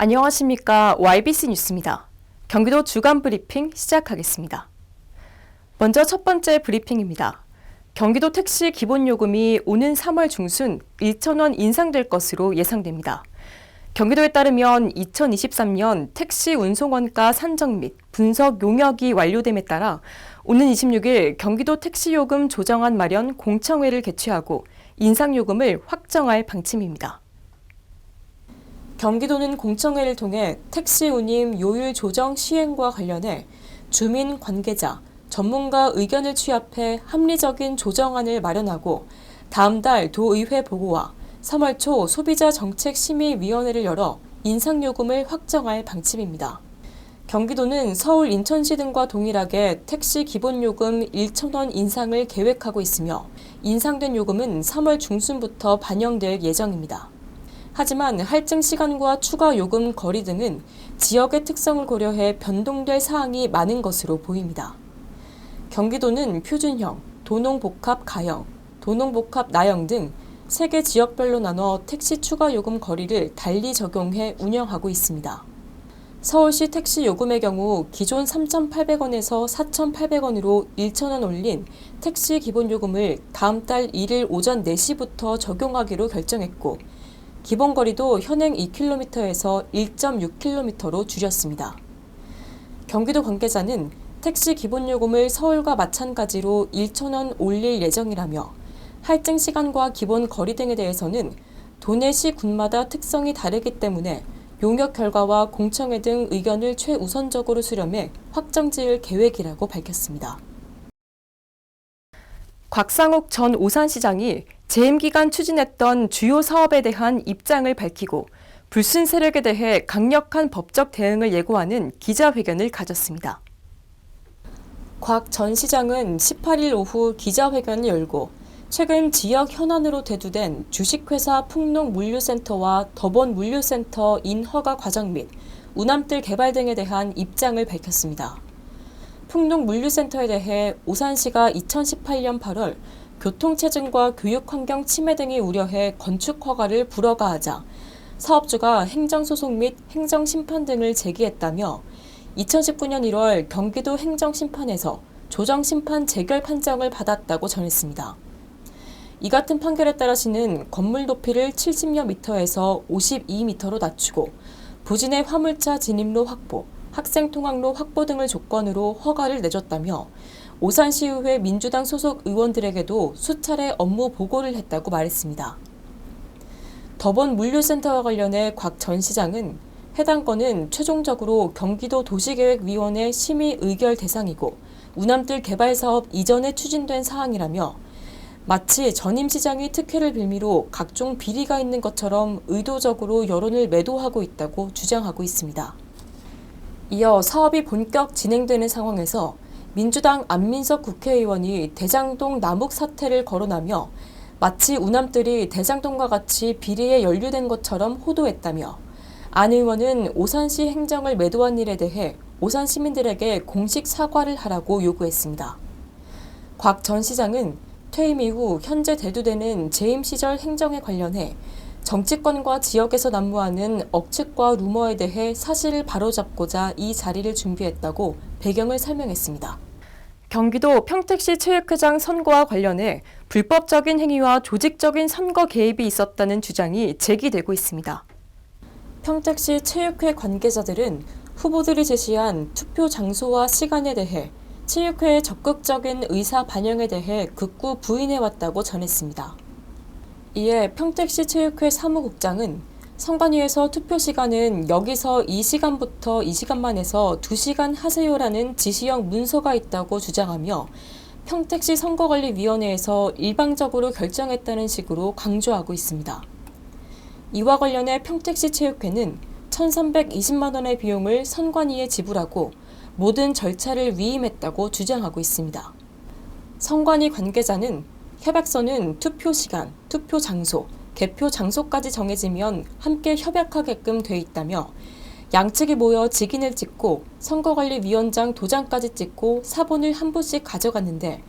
안녕하십니까. YBC 뉴스입니다. 경기도 주간 브리핑 시작하겠습니다. 먼저 첫 번째 브리핑입니다. 경기도 택시 기본요금이 오는 3월 중순 1,000원 인상될 것으로 예상됩니다. 경기도에 따르면 2023년 택시 운송원가 산정 및 분석 용역이 완료됨에 따라 오는 26일 경기도 택시요금 조정안 마련 공청회를 개최하고 인상요금을 확정할 방침입니다. 경기도는 공청회를 통해 택시 운임 요율 조정 시행과 관련해 주민 관계자, 전문가 의견을 취합해 합리적인 조정안을 마련하고 다음 달 도의회 보고와 3월 초 소비자정책심의위원회를 열어 인상요금을 확정할 방침입니다. 경기도는 서울, 인천시 등과 동일하게 택시 기본요금 1,000원 인상을 계획하고 있으며 인상된 요금은 3월 중순부터 반영될 예정입니다. 하지만 할증 시간과 추가 요금 거리 등은 지역의 특성을 고려해 변동될 사항이 많은 것으로 보입니다. 경기도는 표준형, 도농복합 가형, 도농복합 나형 등 3개 지역별로 나눠 택시 추가 요금 거리를 달리 적용해 운영하고 있습니다. 서울시 택시 요금의 경우 기존 3,800원에서 4,800원으로 1,000원 올린 택시 기본요금을 다음 달 1일 오전 4시부터 적용하기로 결정했고 기본거리도 현행 2km에서 1.6km로 줄였습니다. 경기도 관계자는 택시 기본요금을 서울과 마찬가지로 1,000원 올릴 예정이라며 할증 시간과 기본 거리 등에 대해서는 도내 시 군마다 특성이 다르기 때문에 용역 결과와 공청회 등 의견을 최우선적으로 수렴해 확정지을 계획이라고 밝혔습니다. 곽상욱 전 오산시장이 재임 기간 추진했던 주요 사업에 대한 입장을 밝히고 불순 세력에 대해 강력한 법적 대응을 예고하는 기자회견을 가졌습니다. 곽 전 시장은 18일 오후 기자회견을 열고 최근 지역 현안으로 대두된 주식회사 풍농물류센터와 더본물류센터 인허가 과정 및 우남뜰 개발 등에 대한 입장을 밝혔습니다. 풍농물류센터에 대해 오산시가 2018년 8월 교통체증과 교육환경 침해 등이 우려해 건축허가를 불허가하자 사업주가 행정소송 및 행정심판 등을 제기했다며 2019년 1월 경기도 행정심판에서 조정심판 재결 판정을 받았다고 전했습니다. 이 같은 판결에 따라 시는 건물 높이를 70여 미터에서 52미터로 낮추고 부진의 화물차 진입로 확보, 학생 통학로 확보 등을 조건으로 허가를 내줬다며 오산시의회 민주당 소속 의원들에게도 수차례 업무 보고를 했다고 말했습니다. 더본물류센터와 관련해 곽 전 시장은 해당 건은 최종적으로 경기도 도시계획위원회 심의 의결 대상이고 우남뜰 개발 사업 이전에 추진된 사항이라며 마치 전임 시장이 특혜를 빌미로 각종 비리가 있는 것처럼 의도적으로 여론을 매도하고 있다고 주장하고 있습니다. 이어 사업이 본격 진행되는 상황에서 민주당 안민석 국회의원이 대장동 남욱 사태를 거론하며 마치 우남뜰이 대장동과 같이 비리에 연루된 것처럼 호도했다며 안 의원은 오산시 행정을 매도한 일에 대해 오산 시민들에게 공식 사과를 하라고 요구했습니다. 곽 전 시장은 퇴임 이후 현재 대두되는 재임 시절 행정에 관련해 정치권과 지역에서 난무하는 억측과 루머에 대해 사실을 바로잡고자 이 자리를 준비했다고 배경을 설명했습니다. 경기도 평택시 체육회장 선거와 관련해 불법적인 행위와 조직적인 선거 개입이 있었다는 주장이 제기되고 있습니다. 평택시 체육회 관계자들은 후보들이 제시한 투표 장소와 시간에 대해 체육회의 적극적인 의사 반영에 대해 극구 부인해왔다고 전했습니다. 이에 평택시 체육회 사무국장은 선관위에서 투표 시간은 여기서 이 시간부터 이 시간만 해서 2시간 하세요라는 지시형 문서가 있다고 주장하며 평택시 선거관리위원회에서 일방적으로 결정했다는 식으로 강조하고 있습니다. 이와 관련해 평택시 체육회는 1,320만 원의 비용을 선관위에 지불하고 모든 절차를 위임했다고 주장하고 있습니다. 선관위 관계자는 협약서는 투표 시간, 투표 장소, 개표 장소까지 정해지면 함께 협약하게끔 돼 있다며 양측이 모여 직인을 찍고 선거관리위원장 도장까지 찍고 사본을 한 부씩 가져갔는데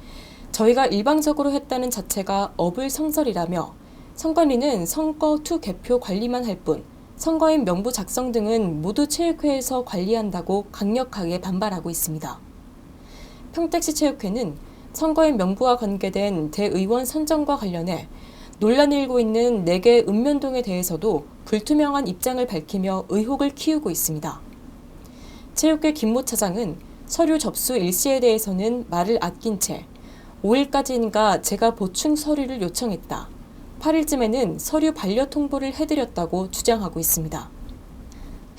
저희가 일방적으로 했다는 자체가 어불성설이라며 선관위는 선거 투 개표 관리만 할 뿐 선거인 명부 작성 등은 모두 체육회에서 관리한다고 강력하게 반발하고 있습니다. 평택시 체육회는 선거인 명부와 관계된 대의원 선정과 관련해 논란이 일고 있는 4개 읍면동에 대해서도 불투명한 입장을 밝히며 의혹을 키우고 있습니다. 체육회 김모 차장은 서류 접수 일시에 대해서는 말을 아낀 채 5일까지인가 제가 보충 서류를 요청했다. 8일쯤에는 서류 반려 통보를 해드렸다고 주장하고 있습니다.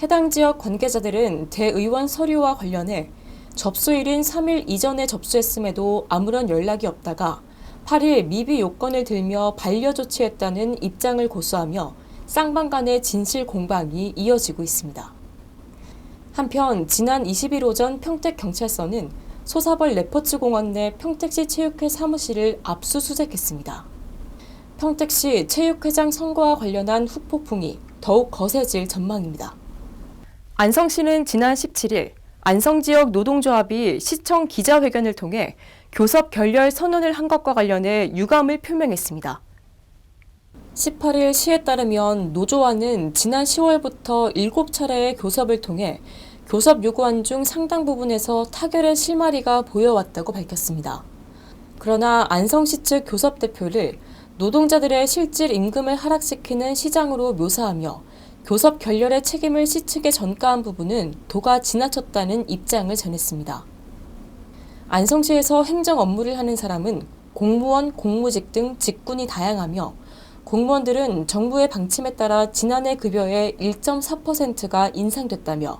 해당 지역 관계자들은 대의원 서류와 관련해 접수일인 3일 이전에 접수했음에도 아무런 연락이 없다가 8일 미비 요건을 들며 반려 조치했다는 입장을 고수하며 쌍방 간의 진실 공방이 이어지고 있습니다. 한편 지난 20일 오전 평택경찰서는 소사벌 레퍼츠 공원 내 평택시 체육회 사무실을 압수수색했습니다. 평택시 체육회장 선거와 관련한 후폭풍이 더욱 거세질 전망입니다. 안성시는 지난 17일 안성지역 노동조합이 시청 기자회견을 통해 교섭 결렬 선언을 한 것과 관련해 유감을 표명했습니다. 18일 시에 따르면 노조와는 지난 10월부터 7차례의 교섭을 통해 교섭 요구안 중 상당 부분에서 타결의 실마리가 보여왔다고 밝혔습니다. 그러나 안성시 측 교섭 대표를 노동자들의 실질 임금을 하락시키는 시장으로 묘사하며 교섭 결렬의 책임을 시 측에 전가한 부분은 도가 지나쳤다는 입장을 전했습니다. 안성시에서 행정 업무를 하는 사람은 공무원, 공무직 등 직군이 다양하며 공무원들은 정부의 방침에 따라 지난해 급여의 1.4%가 인상됐다며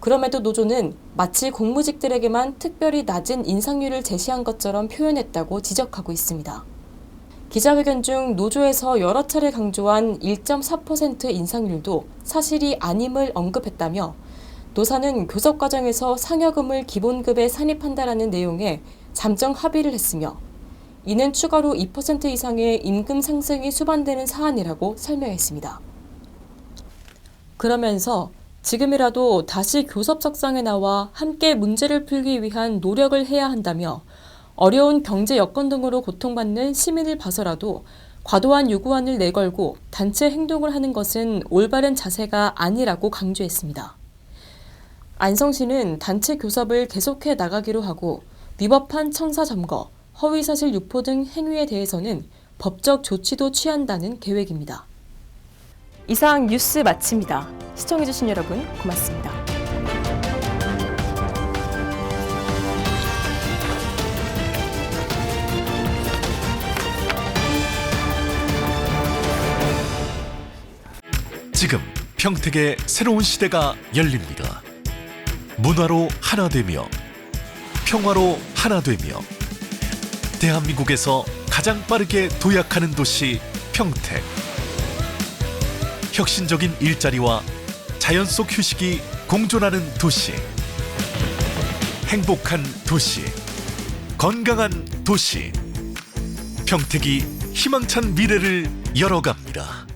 그럼에도 노조는 마치 공무직들에게만 특별히 낮은 인상률을 제시한 것처럼 표현했다고 지적하고 있습니다. 기자회견 중 노조에서 여러 차례 강조한 1.4% 인상률도 사실이 아님을 언급했다며 노사는 교섭 과정에서 상여금을 기본급에 산입한다라는 내용의 잠정 합의를 했으며 이는 추가로 2% 이상의 임금 상승이 수반되는 사안이라고 설명했습니다. 그러면서 지금이라도 다시 교섭석상에 나와 함께 문제를 풀기 위한 노력을 해야 한다며 어려운 경제 여건 등으로 고통받는 시민을 봐서라도 과도한 요구안을 내걸고 단체 행동을 하는 것은 올바른 자세가 아니라고 강조했습니다. 안성시는 단체 교섭을 계속해 나가기로 하고 위법한 청사 점거, 허위사실 유포 등 행위에 대해서는 법적 조치도 취한다는 계획입니다. 이상 뉴스 마칩니다. 시청해주신 여러분 고맙습니다. 지금 평택의 새로운 시대가 열립니다. 문화로 하나 되며 평화로 하나 되며 대한민국에서 가장 빠르게 도약하는 도시 평택. 혁신적인 일자리와 자연 속 휴식이 공존하는 도시. 행복한 도시. 건강한 도시. 평택이 희망찬 미래를 열어갑니다.